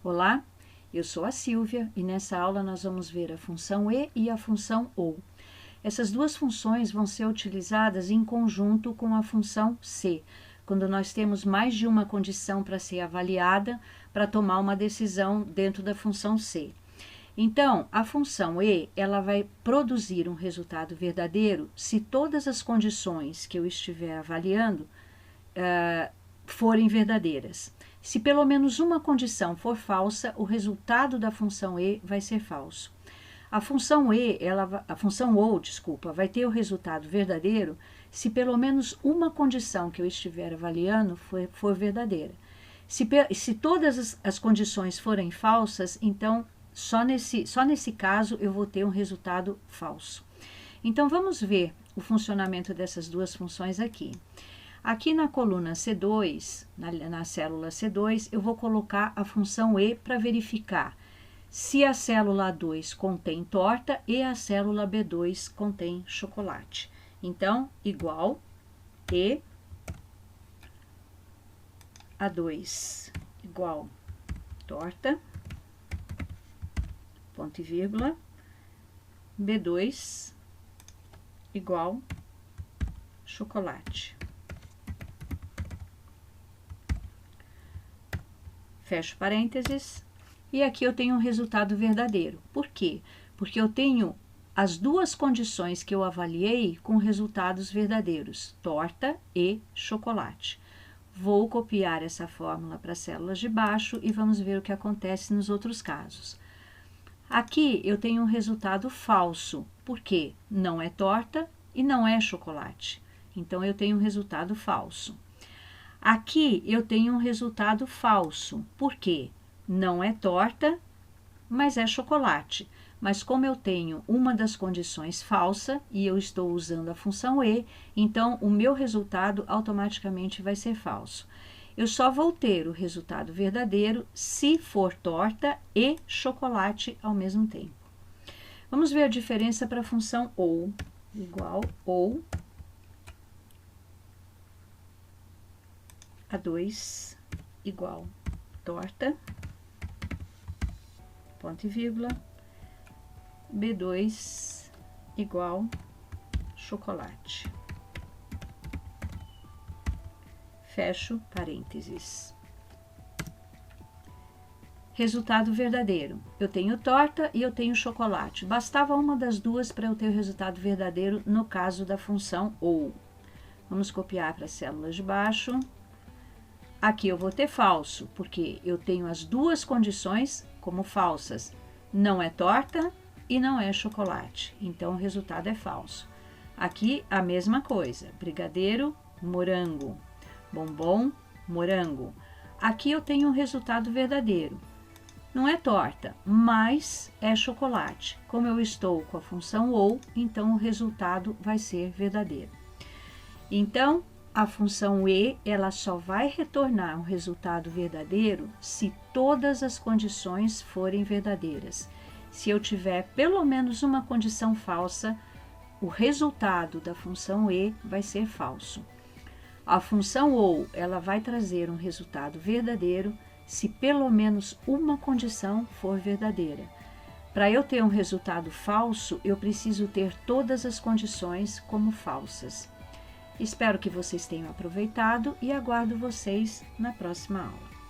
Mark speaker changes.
Speaker 1: Olá, eu sou a Silvia e nessa aula nós vamos ver a função e a função ou. Essas duas funções vão ser utilizadas em conjunto com a função se, quando nós temos mais de uma condição para ser avaliada para tomar uma decisão dentro da função se. Então, a função e, ela vai produzir um resultado verdadeiro se todas as condições que eu estiver avaliando forem verdadeiras. Se pelo menos uma condição for falsa, o resultado da função e vai ser falso. A função ou, vai ter o resultado verdadeiro se pelo menos uma condição que eu estiver avaliando for verdadeira. Se todas as condições forem falsas, então só nesse caso eu vou ter um resultado falso. Então vamos ver o funcionamento dessas duas funções aqui. Aqui na coluna C2, na célula C2, eu vou colocar a função e para verificar se a célula A2 contém torta e a célula B2 contém chocolate. Então, igual e A2 igual torta, ponto e vírgula, B2 igual chocolate. Fecho parênteses, e aqui eu tenho um resultado verdadeiro. Por quê? Porque eu tenho as duas condições que eu avaliei com resultados verdadeiros, torta e chocolate. Vou copiar essa fórmula para as células de baixo e vamos ver o que acontece nos outros casos. Aqui eu tenho um resultado falso, porque não é torta e não é chocolate. Então, eu tenho um resultado falso. Aqui eu tenho um resultado falso, porque não é torta, mas é chocolate. Mas como eu tenho uma das condições falsa e eu estou usando a função e, então o meu resultado automaticamente vai ser falso. Eu só vou ter o resultado verdadeiro se for torta e chocolate ao mesmo tempo. Vamos ver a diferença para a função ou, igual ou A2 igual torta, ponto e vírgula, B2 igual chocolate. Fecho parênteses. Resultado verdadeiro. Eu tenho torta e eu tenho chocolate. Bastava uma das duas para eu ter o resultado verdadeiro no caso da função ou. Vamos copiar para as células de baixo. Aqui eu vou ter falso, porque eu tenho as duas condições como falsas. Não é torta e não é chocolate. Então, o resultado é falso. Aqui, a mesma coisa. Brigadeiro, morango. Bombom, morango. Aqui eu tenho um resultado verdadeiro. Não é torta, mas é chocolate. Como eu estou com a função ou, então o resultado vai ser verdadeiro. Então, a função e, ela só vai retornar um resultado verdadeiro se todas as condições forem verdadeiras. Se eu tiver pelo menos uma condição falsa, o resultado da função e vai ser falso. A função ou, ela vai trazer um resultado verdadeiro se pelo menos uma condição for verdadeira. Para eu ter um resultado falso, eu preciso ter todas as condições como falsas. Espero que vocês tenham aproveitado e aguardo vocês na próxima aula.